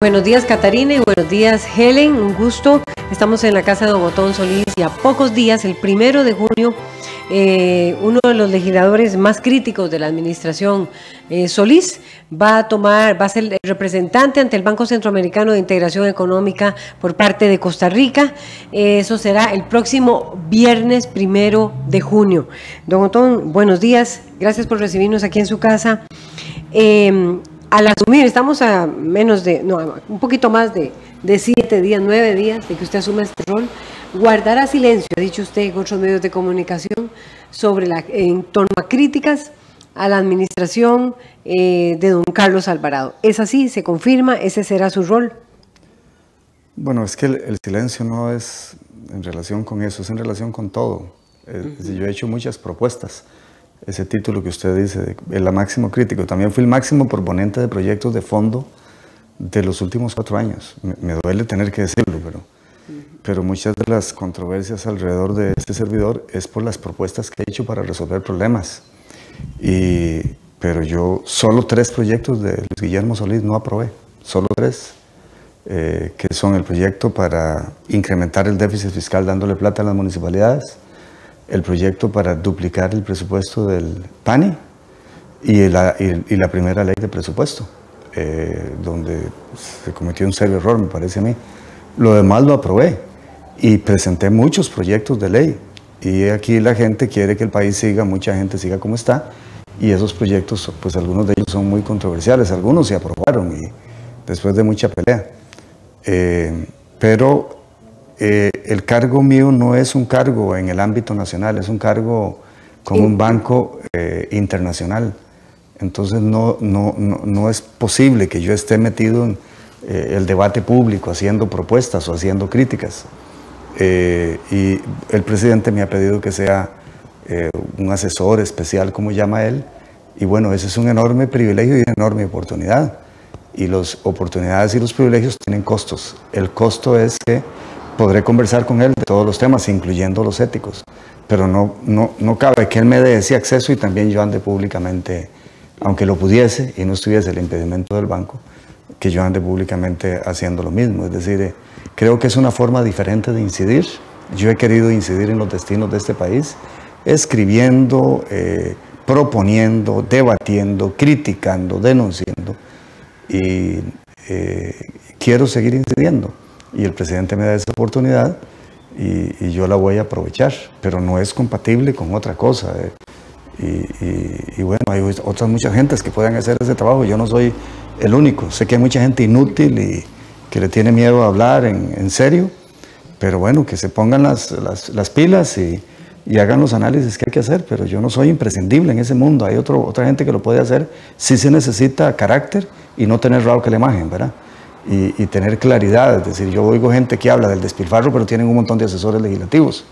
Buenos días, Catarina, y buenos días, Helen. Un gusto. Estamos en la casa de don Otón Solís y a pocos días, el 1 de junio, uno de los legisladores más críticos de la administración, Solís, va a ser el representante ante el Banco Centroamericano de Integración Económica por parte de Costa Rica. Eso será el próximo viernes 1 de junio. Don Otón, buenos días. Gracias por recibirnos aquí en su casa. Al asumir, estamos a un poquito más de 7 días, 9 días de que usted asuma este rol, guardará silencio, ha dicho usted en otros medios de comunicación, en torno a críticas a la administración de don Carlos Alvarado. ¿Es así? ¿Se confirma? ¿Ese será su rol? Bueno, es que el silencio no es en relación con eso, es en relación con todo. Yo he hecho muchas propuestas. Ese título que usted dice, el máximo crítico, también fui el máximo proponente de proyectos de fondo de los últimos 4 años. Me duele tener que decirlo, pero muchas de las controversias alrededor de este servidor es por las propuestas que he hecho para resolver problemas. Pero yo solo 3 proyectos de Luis Guillermo Solís no aprobé, solo 3, que son el proyecto para incrementar el déficit fiscal dándole plata a las municipalidades, el proyecto para duplicar el presupuesto del PANI y la primera ley de presupuesto, donde se cometió un serio error, me parece a mí. Lo demás lo aprobé y presenté muchos proyectos de ley. Y aquí la gente quiere que el país siga, mucha gente siga como está, y esos proyectos, pues algunos de ellos son muy controversiales, algunos se aprobaron y después de mucha pelea. Pero el cargo mío no es un cargo en el ámbito nacional, es un cargo con un banco internacional. Entonces no es posible que yo esté metido en el debate público haciendo propuestas o haciendo críticas. Y el presidente me ha pedido que sea un asesor especial, como llama él, y bueno, ese es un enorme privilegio y una enorme oportunidad. Y las oportunidades y los privilegios tienen costos. El costo es que podré conversar con él de todos los temas, incluyendo los éticos, pero no cabe que él me dé ese acceso y también yo ande públicamente, aunque lo pudiese y no estuviese el impedimento del banco, que yo ande públicamente haciendo lo mismo. Es decir, creo que es una forma diferente de incidir. Yo he querido incidir en los destinos de este país, escribiendo, proponiendo, debatiendo, criticando, denunciando, y quiero seguir incidiendo. Y el presidente me da esa oportunidad y yo la voy a aprovechar, pero no es compatible con otra cosa. Y bueno, hay otras muchas gentes que pueden hacer ese trabajo, yo no soy el único. Sé que hay mucha gente inútil y que le tiene miedo a hablar en serio, pero bueno, que se pongan las pilas y hagan los análisis que hay que hacer, pero yo no soy imprescindible en ese mundo. Hay otra gente que lo puede hacer. Sí se necesita carácter y no tener rabo que la imagen, ¿verdad? Y tener claridad. Es decir, yo oigo gente que habla del despilfarro, pero tienen un montón de asesores legislativos.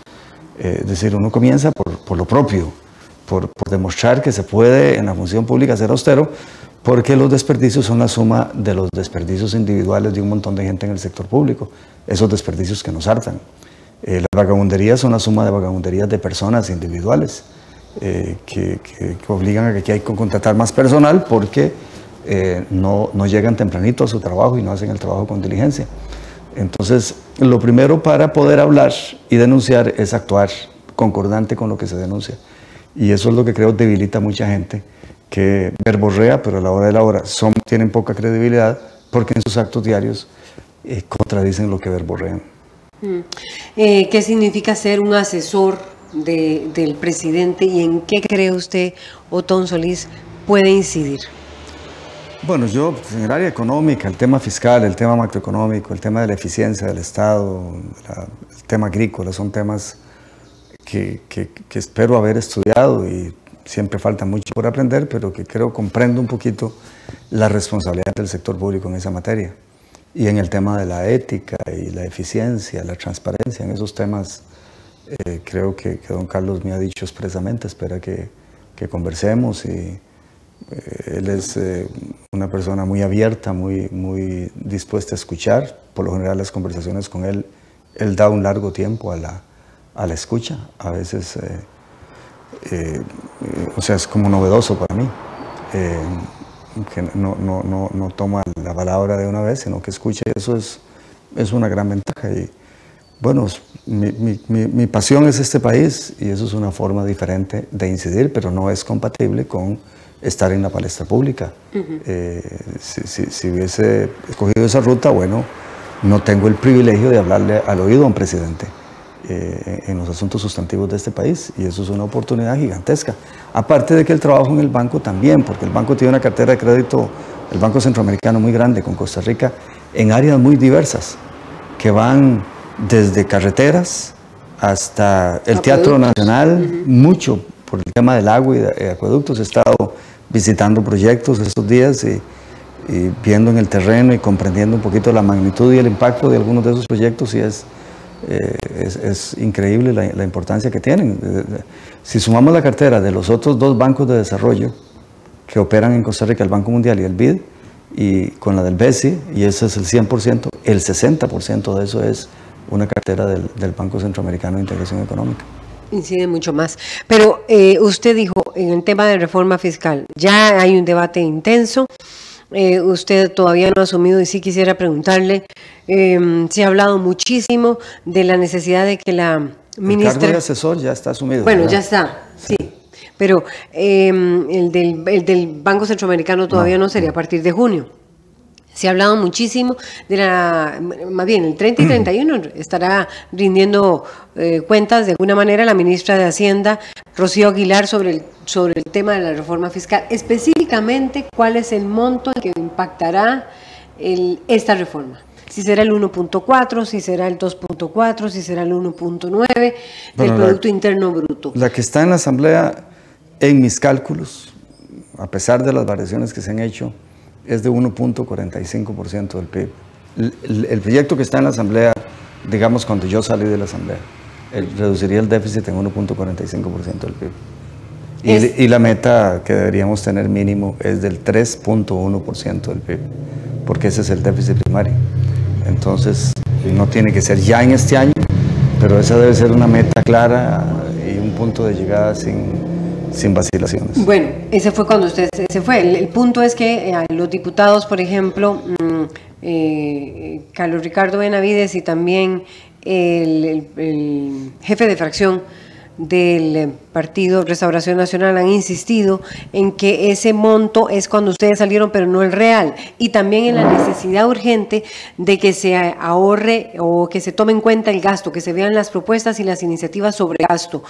Es decir, uno comienza por lo propio, por demostrar que se puede en la función pública ser austero, porque los desperdicios son la suma de los desperdicios individuales de un montón de gente en el sector público, esos desperdicios que nos hartan. Las vagabunderías son la suma de vagabunderías de personas individuales, que obligan a que hay que contratar más personal porque no llegan tempranito a su trabajo y no hacen el trabajo con diligencia. Entonces, lo primero para poder hablar y denunciar es actuar concordante con lo que se denuncia. Y eso es lo que creo debilita a mucha gente, que verborrea, pero a la hora de la hora tienen poca credibilidad porque en sus actos diarios contradicen lo que verborrean. ¿Qué significa ser un asesor del presidente y en qué cree usted, Otón Solís, puede incidir? Bueno, yo en el área económica, el tema fiscal, el tema macroeconómico, el tema de la eficiencia del Estado, el tema agrícola, son temas que espero haber estudiado y siempre falta mucho por aprender, pero que creo comprendo un poquito la responsabilidad del sector público en esa materia. Y en el tema de la ética y la eficiencia, la transparencia, en esos temas creo que don Carlos me ha dicho expresamente, espera que conversemos, y él es una persona muy abierta, muy dispuesta a escuchar. Por lo general las conversaciones con él da un largo tiempo a la escucha. A veces, o sea, es como novedoso para mí, que no toma la palabra de una vez, sino que escuche. Eso es una gran ventaja. Y bueno, mi pasión es este país y eso es una forma diferente de incidir, pero no es compatible con estar en la palestra pública. Si hubiese escogido esa ruta, bueno, no tengo el privilegio de hablarle al oído a un presidente en los asuntos sustantivos de este país, y eso es una oportunidad gigantesca. Aparte de que el trabajo en el banco también, porque el banco tiene una cartera de crédito, el Banco Centroamericano, muy grande con Costa Rica, en áreas muy diversas, que van desde carreteras hasta el Teatro Nacional, mucho por el tema del agua y de acueductos. He estado visitando proyectos estos días y viendo en el terreno y comprendiendo un poquito la magnitud y el impacto de algunos de esos proyectos, y es increíble la importancia que tienen. Si sumamos la cartera de los otros dos bancos de desarrollo que operan en Costa Rica, el Banco Mundial y el BID, y con la del BESI, y ese es el 100%, el 60% de eso es una cartera del Banco Centroamericano de Integración Económica. Incide mucho más. Pero usted dijo, en el tema de reforma fiscal, ya hay un debate intenso. Usted todavía no ha asumido, y sí quisiera preguntarle, se ha hablado muchísimo de la necesidad de que la ministra... El cargo de asesor ya está asumido. Bueno, ¿verdad? ya está, sí. Pero el del Banco Centroamericano todavía no sería a partir de junio. Se ha hablado muchísimo de más bien el 30 y 31 estará rindiendo cuentas de alguna manera la ministra de Hacienda, Rocío Aguilar, sobre el tema de la reforma fiscal. Específicamente, ¿cuál es el monto en que impactará esta reforma? Si será el 1.4, si será el 2.4, si será el 1.9 del Producto Interno Bruto. La que está en la Asamblea, en mis cálculos, a pesar de las variaciones que se han hecho, es de 1.45% del PIB. El proyecto que está en la Asamblea, digamos cuando yo salí de la Asamblea, reduciría el déficit en 1.45% del PIB. Y la meta que deberíamos tener mínimo es del 3.1% del PIB, porque ese es el déficit primario. Entonces, no tiene que ser ya en este año, pero esa debe ser una meta clara y un punto de llegada sin vacilaciones. Bueno, ese fue cuando usted se fue. El punto es que los diputados, por ejemplo, Carlos Ricardo Benavides y también el jefe de fracción del Partido Restauración Nacional han insistido en que ese monto es cuando ustedes salieron, pero no el real, y también en la necesidad urgente de que se ahorre o que se tome en cuenta el gasto, que se vean las propuestas y las iniciativas sobre gasto.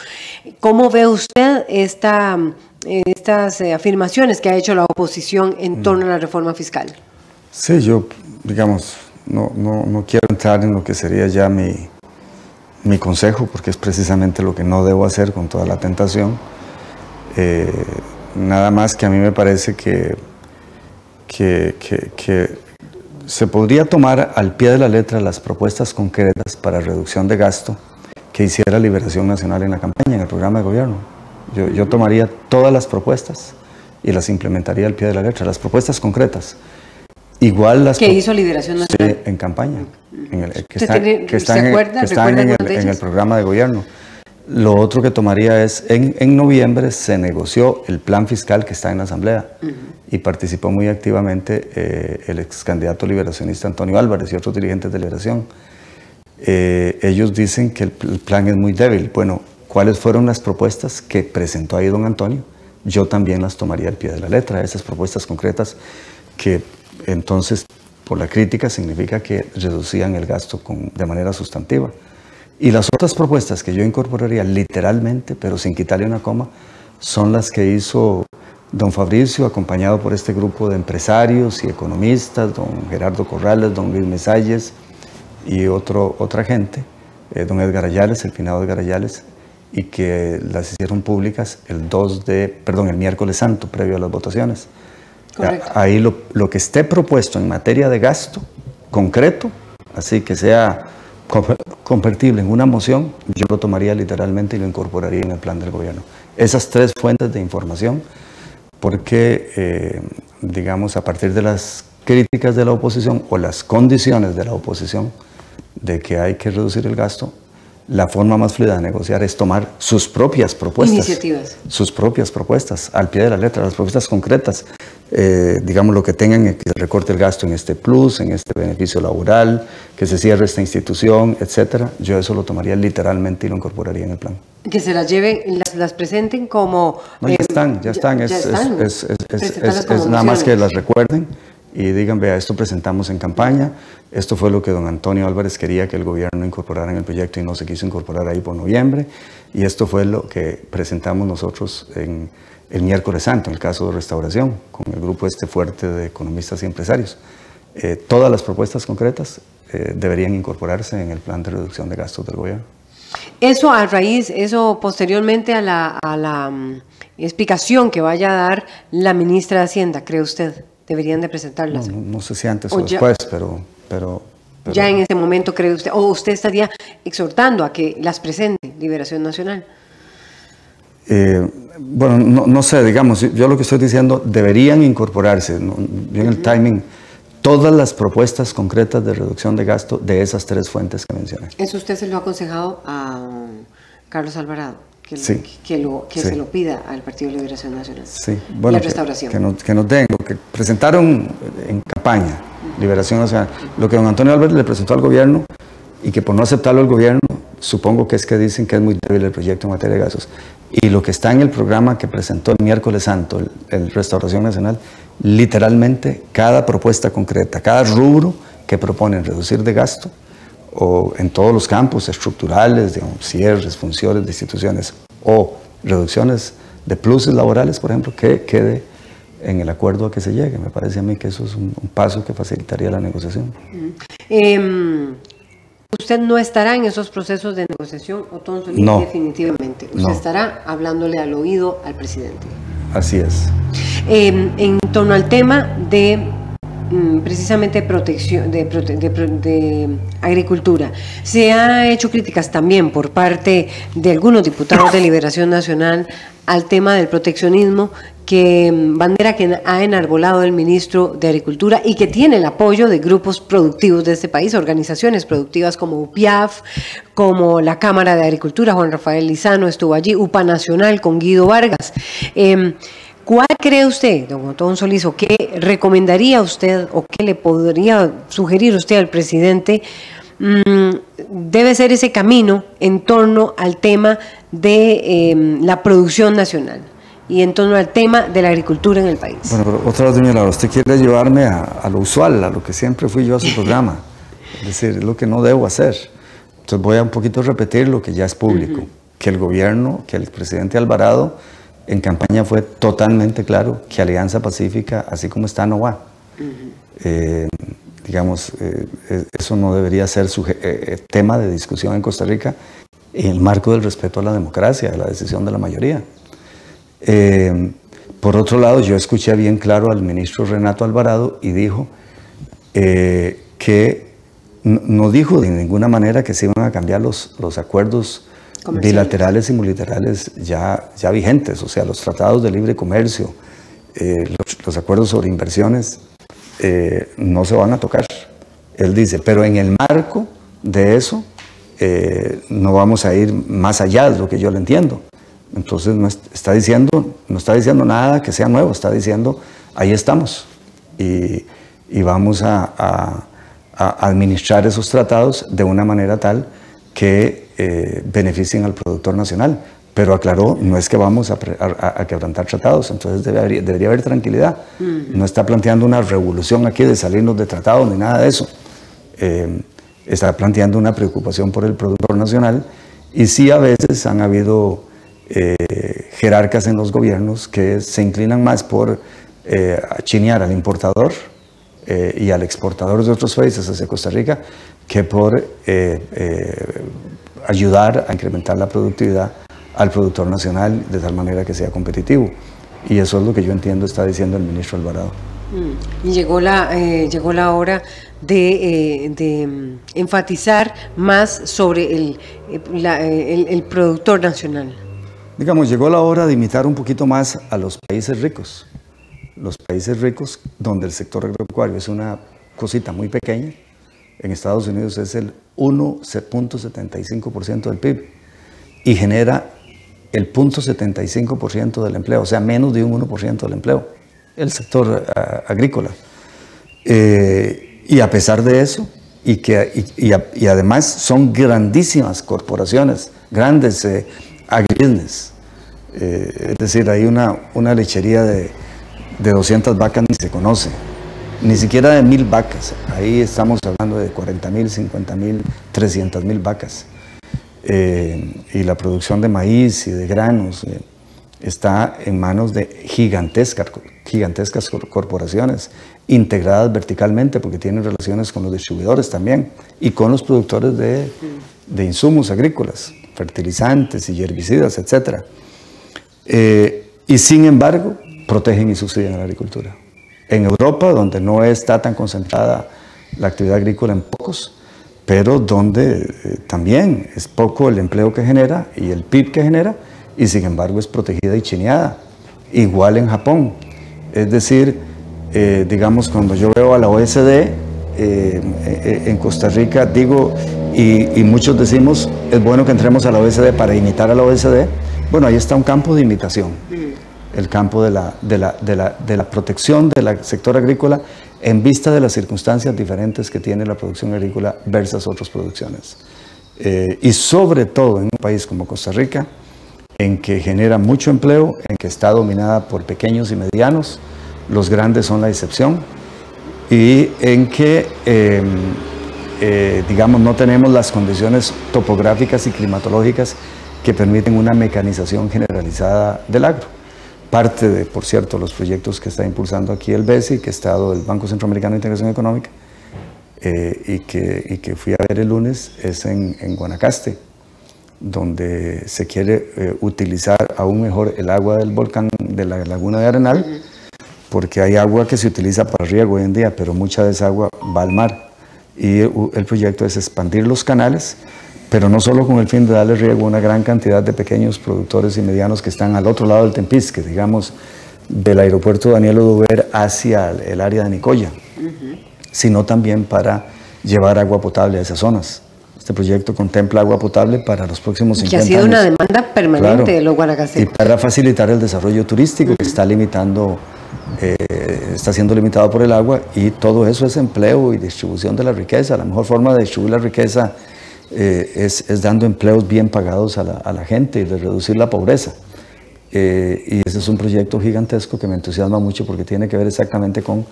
¿Cómo ve usted estas afirmaciones que ha hecho la oposición en torno a la reforma fiscal? Sí, yo, digamos, no quiero entrar en lo que sería ya mi consejo, porque es precisamente lo que no debo hacer con toda la tentación. Nada más que a mí me parece que se podría tomar al pie de la letra las propuestas concretas para reducción de gasto que hiciera Liberación Nacional en la campaña, en el programa de gobierno. Yo tomaría todas las propuestas y las implementaría al pie de la letra, las propuestas concretas. Igual las ¿Qué hizo Liberación Nacional? Sí, en campaña, que están en el programa de gobierno. Lo otro que tomaría es, en noviembre se negoció el plan fiscal que está en la Asamblea y participó muy activamente el ex candidato liberacionista Antonio Álvarez y otros dirigentes de Liberación. Ellos dicen que el plan es muy débil. Bueno, ¿cuáles fueron las propuestas que presentó ahí don Antonio? Yo también las tomaría al pie de la letra, esas propuestas concretas que entonces, por la crítica, significa que reducían el gasto de manera sustantiva. Y las otras propuestas que yo incorporaría literalmente, pero sin quitarle una coma, son las que hizo don Fabricio, acompañado por este grupo de empresarios y economistas, don Gerardo Corrales, don Luis Mesalles y otra gente, don Edgar Ayales, el finado Edgar Ayales, y que las hicieron públicas el miércoles santo, previo a las votaciones. Correcto. Ahí lo que esté propuesto en materia de gasto concreto, así que sea convertible en una moción, yo lo tomaría literalmente y lo incorporaría en el plan del gobierno. Esas tres fuentes de información, porque, digamos, a partir de las críticas de la oposición o las condiciones de la oposición de que hay que reducir el gasto, la forma más fluida de negociar es tomar sus propias propuestas. Iniciativas. Sus propias propuestas, al pie de la letra, las propuestas concretas. digamos, lo que tengan, que se recorte el gasto en este plus, en este beneficio laboral, que se cierre esta institución, etcétera. Yo eso lo tomaría literalmente y lo incorporaría en el plan. Que se las lleven, las presenten como... No, ya están. Es nada más que las recuerden y digan, vea, esto presentamos en campaña, esto fue lo que don Antonio Álvarez quería que el gobierno incorporara en el proyecto y no se quiso incorporar ahí por noviembre, y esto fue lo que presentamos nosotros en el miércoles santo, en el caso de Restauración, con el grupo fuerte de economistas y empresarios. Todas las propuestas concretas deberían incorporarse en el plan de reducción de gastos del gobierno. Eso posteriormente a la explicación que vaya a dar la ministra de Hacienda, ¿cree usted? Deberían de presentarlas. No sé si antes o después, pero... Ya en ese momento, ¿cree usted? ¿O usted estaría exhortando a que las presente Liberación Nacional? Bueno, no sé, digamos, yo lo que estoy diciendo, deberían incorporarse, bien el timing, todas las propuestas concretas de reducción de gasto de esas tres fuentes que mencioné. ¿Eso usted se lo ha aconsejado a Carlos Alvarado? Que Sí. se lo pida al Partido de Liberación Nacional. Sí, bueno, y a Restauración. Que nos den lo que presentaron en campaña, Liberación Nacional, lo que don Antonio Álvarez le presentó al gobierno y que por no aceptarlo el gobierno, supongo que es que dicen que es muy débil el proyecto en materia de gastos. Y lo que está en el programa que presentó el miércoles santo, el Restauración Nacional, literalmente cada propuesta concreta, cada rubro que proponen reducir de gasto, o en todos los campos estructurales, digamos, cierres, funciones de instituciones, o reducciones de pluses laborales, por ejemplo, que quede en el acuerdo a que se llegue. Me parece a mí que eso es un paso que facilitaría la negociación. ¿Usted no estará en esos procesos de negociación, Otón Solís? No. Definitivamente. Usted estará hablándole al oído al presidente. Así es. En torno al tema de precisamente protección de agricultura, se ha hecho críticas también por parte de algunos diputados de Liberación Nacional al tema del proteccionismo, bandera que ha enarbolado el ministro de Agricultura y que tiene el apoyo de grupos productivos de este país, organizaciones productivas como UPIAF, como la Cámara de Agricultura, Juan Rafael Lizano estuvo allí, UPA Nacional con Guido Vargas. ¿Cuál cree usted, don Otón Solís, o qué recomendaría usted o qué le podría sugerir usted al presidente debe ser ese camino en torno al tema de la producción nacional y en torno al tema de la agricultura en el país? Bueno, pero otra vez, doña Laura, usted quiere llevarme a lo usual, a lo que siempre fui yo a su programa, es decir, lo que no debo hacer. Entonces voy a un poquito repetir lo que ya es público, que el gobierno, que el presidente Alvarado en campaña fue totalmente claro que Alianza Pacífica, así como está, no va. Digamos, eso no debería ser tema de discusión en Costa Rica en el marco del respeto a la democracia, a la decisión de la mayoría. Por otro lado, yo escuché bien claro al ministro Renato Alvarado y dijo que no dijo de ninguna manera que se iban a cambiar los acuerdos bilaterales y multilaterales ya vigentes, o sea, los tratados de libre comercio, los acuerdos sobre inversiones no se van a tocar. Él dice, pero en el marco de eso no vamos a ir más allá, de lo que yo le entiendo. Entonces no está diciendo nada que sea nuevo, está diciendo, ahí estamos y vamos a administrar esos tratados de una manera tal que beneficien al productor nacional. Pero aclaró, no es que vamos a quebrantar tratados, entonces debería haber tranquilidad. No está planteando una revolución aquí de salirnos de tratados ni nada de eso. Está planteando una preocupación por el productor nacional y sí a veces han habido jerarcas en los gobiernos que se inclinan más por chinear al importador y al exportador de otros países hacia Costa Rica que por ayudar a incrementar la productividad al productor nacional de tal manera que sea competitivo. Y eso es lo que yo entiendo está diciendo el ministro Alvarado. Y llegó la hora de enfatizar más sobre el productor nacional. Digamos, llegó la hora de imitar un poquito más a los países ricos. Los países ricos donde el sector agropecuario es una cosita muy pequeña. En Estados Unidos es el 1.75% del PIB y genera el 0.75% del empleo, o sea, menos de un 1% del empleo. el sector agrícola. Y a pesar de eso, y además son grandísimas corporaciones, grandes agribusiness. Es decir, hay una lechería de 200 vacas ni se conoce, ni siquiera de 1000 vacas. Ahí estamos hablando de 40.000, 50.000, 300.000 vacas. Y la producción de maíz y de granos está en manos de gigantescas corporaciones, integradas verticalmente porque tienen relaciones con los distribuidores también y con los productores de insumos agrícolas, fertilizantes y herbicidas, etc. Y sin embargo, protegen y subsidian a la agricultura. En Europa, donde no está tan concentrada la actividad agrícola en pocos, pero donde también es poco el empleo que genera y el PIB que genera, y sin embargo es protegida y chineada. Igual en Japón. Es decir, digamos, cuando yo veo a la OSD en Costa Rica, digo, y muchos decimos, es bueno que entremos a la OSD para imitar a la OSD. Bueno, ahí está un campo de imitación. El campo de la protección del sector agrícola en vista de las circunstancias diferentes que tiene la producción agrícola versus otras producciones. Y sobre todo en un país como Costa Rica, en que genera mucho empleo, en que está dominada por pequeños y medianos, los grandes son la excepción, y en que, digamos, no tenemos las condiciones topográficas y climatológicas que permiten una mecanización generalizada del agro. Parte de, por cierto, los proyectos que está impulsando aquí el BESI, que está el Banco Centroamericano de Integración Económica, y que fui a ver el lunes, es en Guanacaste, donde se quiere utilizar aún mejor el agua del volcán de la laguna de Arenal, porque hay agua que se utiliza para riego hoy en día, pero mucha de esa agua va al mar. Y el proyecto es expandir los canales, pero no solo con el fin de darle riego a una gran cantidad de pequeños productores y medianos que están al otro lado del Tempisque, digamos, del aeropuerto Daniel Oduber hacia el área de Nicoya, sino también para llevar agua potable a esas zonas. Este proyecto contempla agua potable para los próximos 50 años. Que ha sido una demanda permanente de los guanacasteros. Y para facilitar el desarrollo turístico que está limitando, está siendo limitado por el agua, y todo eso es empleo y distribución de la riqueza. La mejor forma de distribuir la riqueza es dando empleos bien pagados a la gente y de reducir la pobreza. Y ese es un proyecto gigantesco que me entusiasma mucho porque tiene que ver exactamente con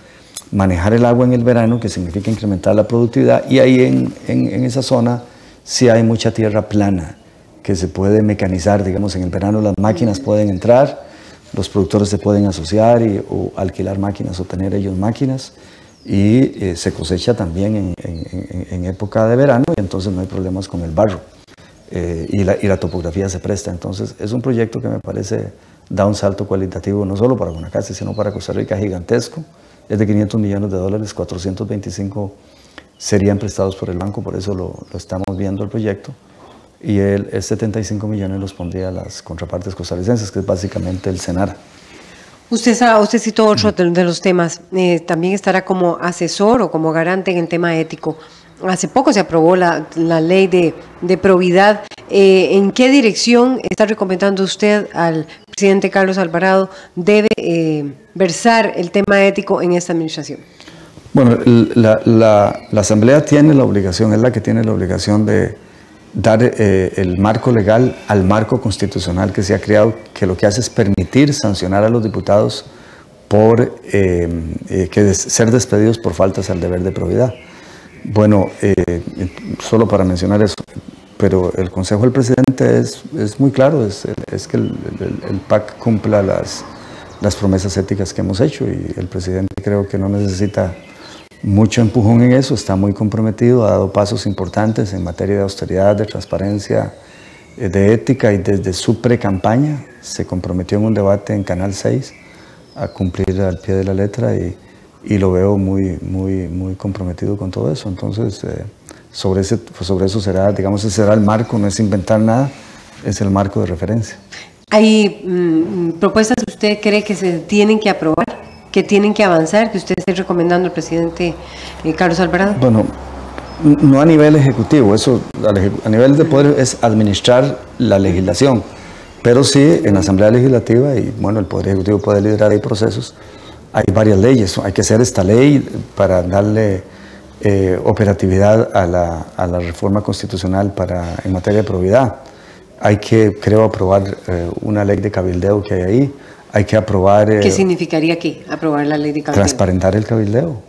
manejar el agua en el verano, que significa incrementar la productividad, y ahí en esa zona sí hay mucha tierra plana que se puede mecanizar. Digamos, en el verano las máquinas pueden entrar, los productores se pueden asociar o alquilar máquinas o tener ellos máquinas, y se cosecha también en época de verano, y entonces no hay problemas con el barro, y la topografía se presta. Entonces es un proyecto que me parece da un salto cualitativo no solo para Guanacaste sino para Costa Rica gigantesco. Es de $500 millones, 425 serían prestados por el banco, por eso lo estamos viendo el proyecto, y el 75 millones los pondría a las contrapartes costarricenses, que es básicamente el SENARA. Usted citó otro de los temas, también estará como asesor o como garante en el tema ético. Hace poco se aprobó la ley de probidad. ¿En qué dirección está recomendando usted al presidente Carlos Alvarado debe versar el tema ético en esta administración? Bueno, la Asamblea tiene la obligación, es la que tiene la obligación de dar el marco legal al marco constitucional que se ha creado, que lo que hace es permitir sancionar a los diputados por ser despedidos por faltas al deber de probidad. Bueno, solo para mencionar eso, pero el consejo del presidente es muy claro, es que el PAC cumpla las promesas éticas que hemos hecho, y el presidente creo que no necesita mucho empujón en eso, está muy comprometido, ha dado pasos importantes en materia de austeridad, de transparencia, de ética, y desde su pre-campaña se comprometió en un debate en Canal 6 a cumplir al pie de la letra, y lo veo muy comprometido con todo eso. Entonces, sobre eso será, digamos, ese será el marco, no es inventar nada, es el marco de referencia. ¿Hay propuestas que usted cree que se tienen que aprobar, que tienen que avanzar, que usted esté recomendando al presidente Carlos Alvarado? Bueno, no a nivel ejecutivo, eso a nivel de poder es administrar la legislación, pero sí en la Asamblea Legislativa, y bueno, el Poder Ejecutivo puede liderar ahí procesos. hay varias leyes. Hay que hacer esta ley para darle operatividad a la reforma constitucional en materia de probidad. Hay que, creo, aprobar una ley de cabildeo que hay ahí. Hay que aprobar... ¿Qué significaría aquí, aprobar la ley de cabildeo? Transparentar el cabildeo.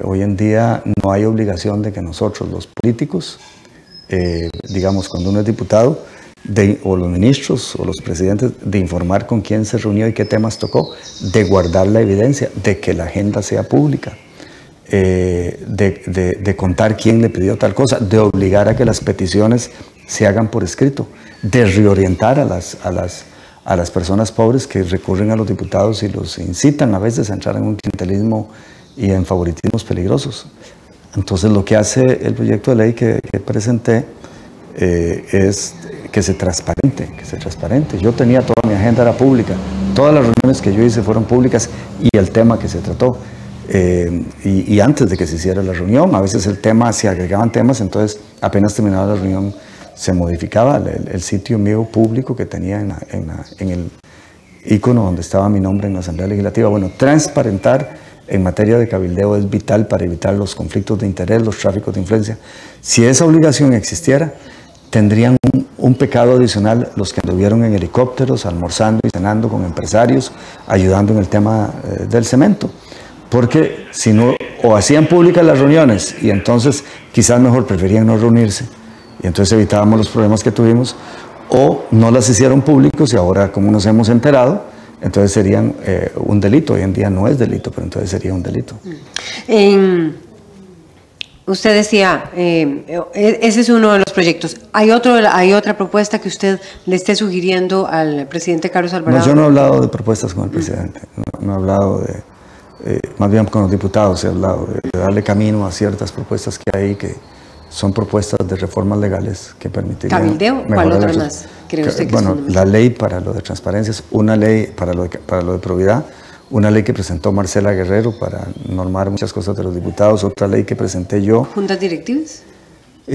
Hoy en día no hay obligación de que nosotros, los políticos, digamos, cuando uno es diputado, o los ministros o los presidentes, de informar con quién se reunió y qué temas tocó, de guardar la evidencia, de que la agenda sea pública, de contar quién le pidió tal cosa, de obligar a que las peticiones se hagan por escrito, de reorientar a las personas pobres que recurren a los diputados y los incitan a veces a entrar en un clientelismo y en favoritismos peligrosos. Entonces lo que hace el proyecto de ley que presenté es que se transparente. Yo tenía toda mi agenda, era pública, todas las reuniones que yo hice fueron públicas y el tema que se trató. Y antes de que se hiciera la reunión, a veces se agregaban temas, entonces apenas terminaba la reunión se modificaba el sitio mío público que tenía en el icono donde estaba mi nombre en la Asamblea Legislativa. Bueno, transparentar en materia de cabildeo es vital para evitar los conflictos de interés, los tráficos de influencia. Si esa obligación existiera, tendrían un pecado adicional los que anduvieron en helicópteros, almorzando y cenando con empresarios, ayudando en el tema del cemento. Porque si no, o hacían públicas las reuniones y entonces quizás mejor preferían no reunirse y entonces evitábamos los problemas que tuvimos, o no las hicieron públicos y ahora como nos hemos enterado, entonces serían un delito. Hoy en día no es delito, pero entonces sería un delito. Usted decía, ese es uno de los proyectos. ¿Hay otra propuesta que usted le esté sugiriendo al presidente Carlos Alvarado? No, yo no he hablado de propuestas con el presidente, no he hablado más bien con los diputados, he hablado de darle camino a ciertas propuestas que hay, que son propuestas de reformas legales que permitirían... ¿Cabildeo? ¿Cuál otra más cree usted que bueno, la ley para lo de transparencia es una ley para lo de probidad, una ley que presentó Marcela Guerrero para normar muchas cosas de los diputados, otra ley que presenté yo. ¿Juntas directivas?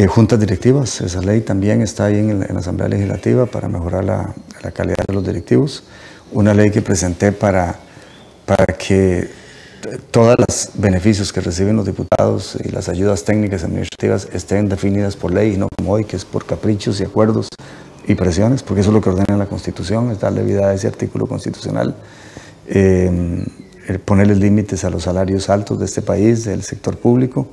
Juntas directivas, esa ley también está ahí en la Asamblea Legislativa para mejorar la calidad de los directivos. Una ley que presenté para que todos los beneficios que reciben los diputados y las ayudas técnicas administrativas estén definidas por ley y no como hoy, que es por caprichos y acuerdos y presiones, porque eso es lo que ordena la Constitución, es darle vida a ese artículo constitucional. Ponerles límites a los salarios altos de este país, del sector público.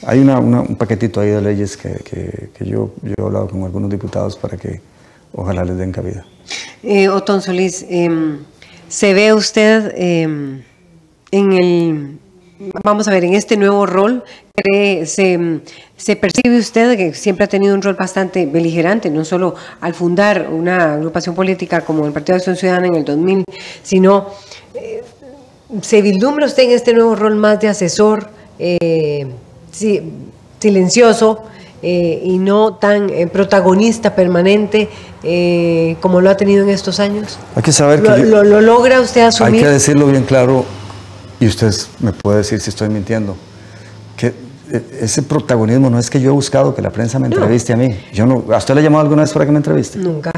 Hay un paquetito ahí de leyes que yo he hablado con algunos diputados para que ojalá les den cabida. Otón Solís, ¿se ve usted vamos a ver, en este nuevo rol, se percibe usted que siempre ha tenido un rol bastante beligerante, no solo al fundar una agrupación política como el Partido de Acción Ciudadana en el 2000, sino se vislumbra usted en este nuevo rol más de asesor, silencioso y no tan protagonista permanente como lo ha tenido en estos años? Hay que saber ¿Lo logra usted asumir? Hay que decirlo bien claro, y usted me puede decir si estoy mintiendo, que ese protagonismo no es que yo he buscado que la prensa me entreviste a mí. ¿A usted le ha llamado alguna vez para que me entreviste? Nunca.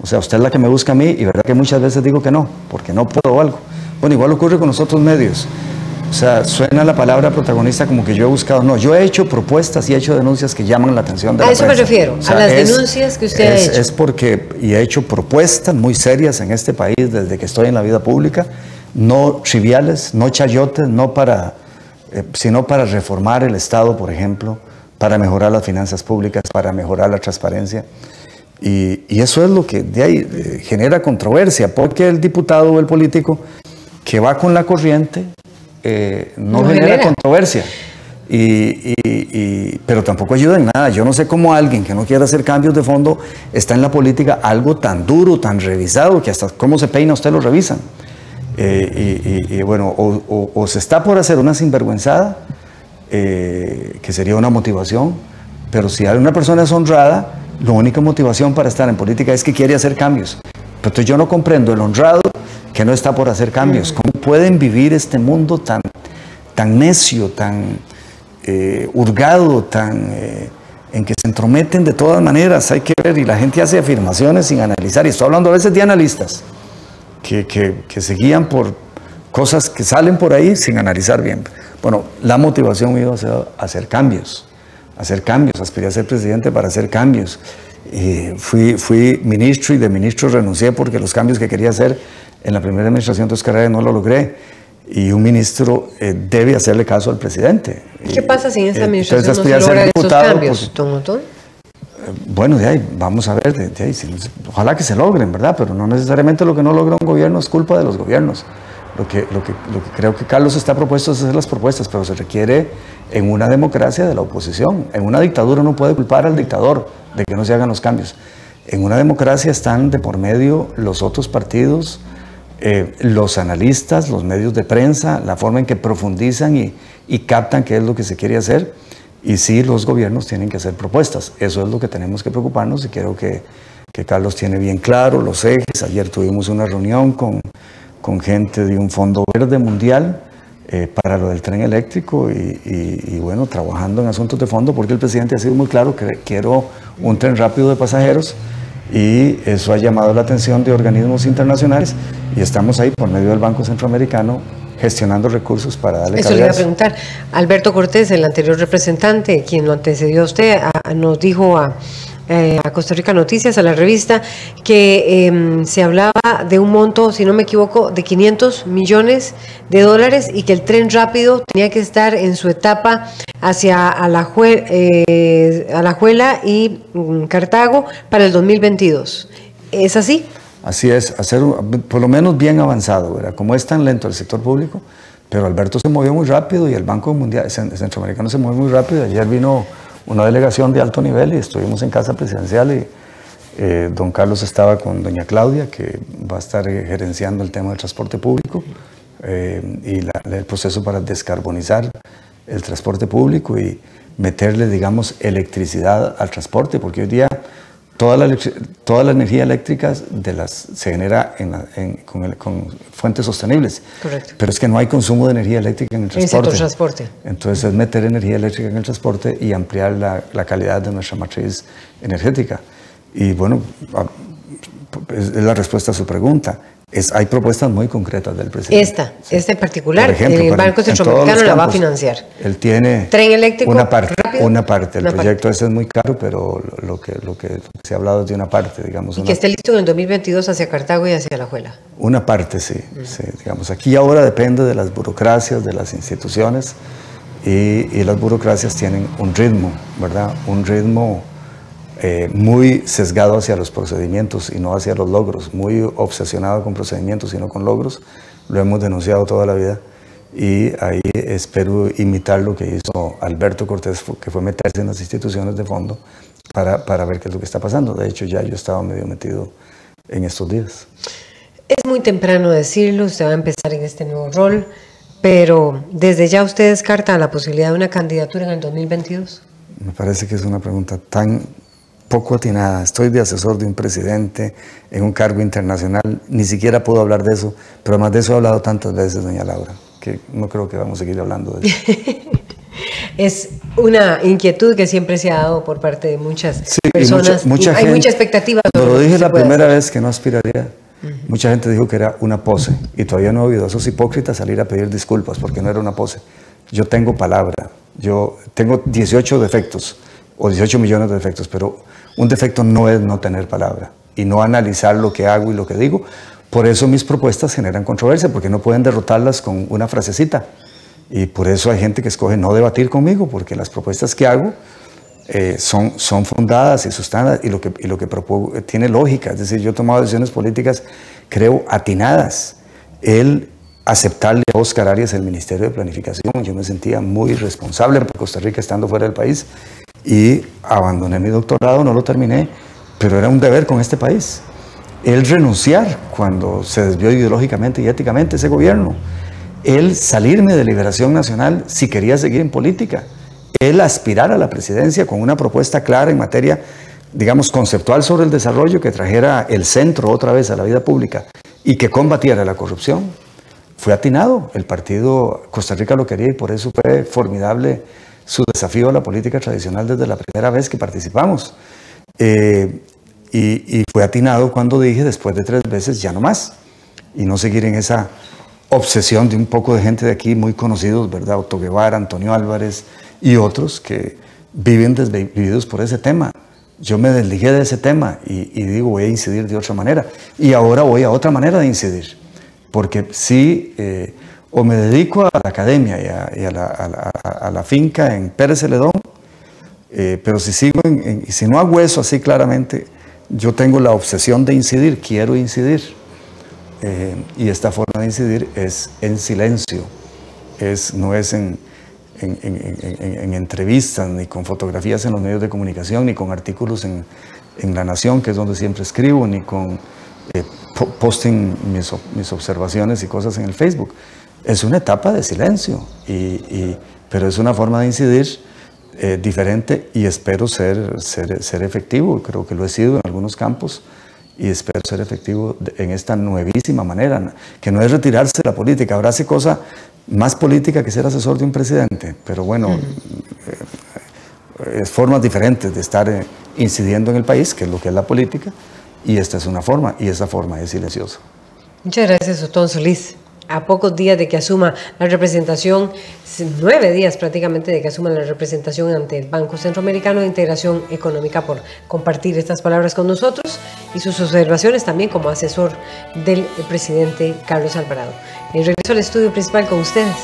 O sea, usted es la que me busca a mí y verdad que muchas veces digo que no, porque no puedo o algo. Bueno, igual ocurre con los otros medios. O sea, suena la palabra protagonista como que yo he buscado. No, yo he hecho propuestas y he hecho denuncias que llaman la atención de la prensa. A eso me refiero, o sea, a las denuncias que usted ha hecho. Es porque, y he hecho propuestas muy serias en este país desde que estoy en la vida pública, no triviales, no chayotes, sino para reformar el Estado, por ejemplo, para mejorar las finanzas públicas, para mejorar la transparencia. Y eso es lo que de ahí genera controversia, porque el diputado o el político que va con la corriente no genera controversia, pero tampoco ayuda en nada. Yo no sé cómo alguien que no quiera hacer cambios de fondo está en la política, algo tan duro, tan revisado, que hasta cómo se peina usted lo revisan. Bueno, o se está por hacer una sinvergüenzada, que sería una motivación, pero si hay una persona es honrada, la única motivación para estar en política es que quiere hacer cambios. Pero entonces yo no comprendo el honrado que no está por hacer cambios. ¿Cómo pueden vivir este mundo tan necio, tan hurgado, en que se entrometen de todas maneras? Hay que ver, y la gente hace afirmaciones sin analizar, y estoy hablando a veces de analistas que se guían cosas que salen por ahí sin analizar bien. Bueno, la motivación me iba a ser hacer cambios, aspiré a ser presidente para hacer cambios. Fui ministro y de ministro renuncié porque los cambios que quería hacer en la primera administración de Oscar Arias no lo logré. Y un ministro debe hacerle caso al presidente. ¿Qué pasa si en esta administración no se logran esos cambios, don Otón? Bueno, de ahí, vamos a ver, ojalá que se logren, ¿verdad? Pero no necesariamente lo que no logra un gobierno es culpa de los gobiernos. Lo que creo que Carlos está propuesto es hacer las propuestas, pero se requiere en una democracia de la oposición. En una dictadura no puede culpar al dictador de que no se hagan los cambios. En una democracia están de por medio los otros partidos, los analistas, los medios de prensa, la forma en que profundizan y captan qué es lo que se quiere hacer. Y sí, los gobiernos tienen que hacer propuestas. Eso es lo que tenemos que preocuparnos y creo que Carlos tiene bien claro los ejes. Ayer tuvimos una reunión con gente de un fondo verde mundial para lo del tren eléctrico y bueno, trabajando en asuntos de fondo porque el presidente ha sido muy claro que quiero un tren rápido de pasajeros y eso ha llamado la atención de organismos internacionales y estamos ahí por medio del Banco Centroamericano gestionando recursos para darle eso le iba a preguntar. Alberto Cortés, el anterior representante, quien lo antecedió a usted, nos dijo a Costa Rica Noticias, a la revista, que se hablaba de un monto, si no me equivoco, de $500 millones y que el tren rápido tenía que estar en su etapa hacia Alajuela y Cartago para el 2022. ¿Es así? Así es, hacer por lo menos bien avanzado, ¿verdad? Como es tan lento el sector público, pero Alberto se movió muy rápido y el Banco Mundial Centroamericano se mueve muy rápido. Ayer vino una delegación de alto nivel y estuvimos en casa presidencial y don Carlos estaba con doña Claudia, que va a estar gerenciando el tema del transporte público y el proceso para descarbonizar el transporte público y meterle, digamos, electricidad al transporte, porque hoy día toda la energía eléctrica se genera con fuentes sostenibles. Correcto. Pero es que no hay consumo de energía eléctrica en el transporte. Entonces es meter energía eléctrica en el transporte y ampliar la calidad de nuestra matriz energética. Y bueno, es la respuesta a su pregunta. Hay propuestas muy concretas del presidente. Esta en particular, por ejemplo, el Banco Centroamericano la va a financiar. Él tiene tren eléctrico una parte. El proyecto parte. ese es muy caro, pero lo que se ha hablado es de una parte, digamos. Y que esté listo en el 2022 hacia Cartago y hacia Alajuela. Una parte, sí, sí. Digamos, aquí ahora depende de las burocracias, de las instituciones, y las burocracias tienen un ritmo, ¿verdad? Un ritmo muy sesgado hacia los procedimientos y no hacia los logros, muy obsesionado con procedimientos y no con logros. Lo hemos denunciado toda la vida y ahí espero imitar lo que hizo Alberto Cortés, que fue meterse en las instituciones de fondo para ver qué es lo que está pasando. De hecho, ya yo estaba medio metido en estos días. Es muy temprano decirlo, usted va a empezar en este nuevo rol, pero ¿desde ya usted descarta la posibilidad de una candidatura en el 2022? Me parece que es una pregunta tan poco atinada. Estoy de asesor de un presidente en un cargo internacional, ni siquiera puedo hablar de eso, pero además de eso he hablado tantas veces, doña Laura, que no creo que vamos a seguir hablando de eso. Es una inquietud que siempre se ha dado por parte de muchas personas. Mucha hay mucha expectativa. Lo dije la primera vez que no aspiraría. Mucha gente dijo que era una pose y todavía no he oído a esos hipócritas salir a pedir disculpas porque no era una pose. Yo tengo palabra, yo tengo 18 defectos o 18 millones de defectos, pero un defecto no es no tener palabra y no analizar lo que hago y lo que digo. Por eso mis propuestas generan controversia, porque no pueden derrotarlas con una frasecita. Y por eso hay gente que escoge no debatir conmigo, porque las propuestas que hago son fundadas y sustentadas y lo que propongo tiene lógica. Es decir, yo he tomado decisiones políticas, creo, atinadas. El aceptarle a Oscar Arias el Ministerio de Planificación, yo me sentía muy responsable por Costa Rica estando fuera del país y abandoné mi doctorado, no lo terminé, pero era un deber con este país. El renunciar cuando se desvió ideológicamente y éticamente ese gobierno, el salirme de Liberación Nacional si quería seguir en política, el aspirar a la presidencia con una propuesta clara en materia, digamos, conceptual sobre el desarrollo que trajera el centro otra vez a la vida pública y que combatiera la corrupción, fue atinado. El partido Costa Rica lo quería y por eso fue formidable su desafío a la política tradicional desde la primera vez que participamos. Y fue atinado cuando dije, después de 3 veces, ya no más. Y no seguir en esa obsesión de un poco de gente de aquí muy conocidos, ¿verdad? Otto Guevara, Antonio Álvarez y otros que viven desvividos por ese tema. Yo me desligué de ese tema y digo, voy a incidir de otra manera. Y ahora voy a otra manera de incidir. Porque sí, o me dedico a la academia y a la finca en Pérez Celedón, pero si sigo si no hago eso así claramente, yo tengo la obsesión de incidir, quiero incidir. Y esta forma de incidir es en silencio, no es en entrevistas, ni con fotografías en los medios de comunicación, ni con artículos en La Nación, que es donde siempre escribo, ni con posting mis observaciones y cosas en el Facebook. Es una etapa de silencio, pero es una forma de incidir diferente y espero ser efectivo. Creo que lo he sido en algunos campos y espero ser efectivo en esta nuevísima manera, que no es retirarse de la política. Ahora hace cosa más política que ser asesor de un presidente, pero bueno, es formas diferentes de estar incidiendo en el país, que es lo que es la política, y esta es una forma, y esa forma es silenciosa. Muchas gracias, Otón Solís. A pocos días de que asuma la representación, 9 días prácticamente de que asuma la representación ante el Banco Centroamericano de Integración Económica, por compartir estas palabras con nosotros y sus observaciones también como asesor del presidente Carlos Alvarado. Regreso al estudio principal con ustedes.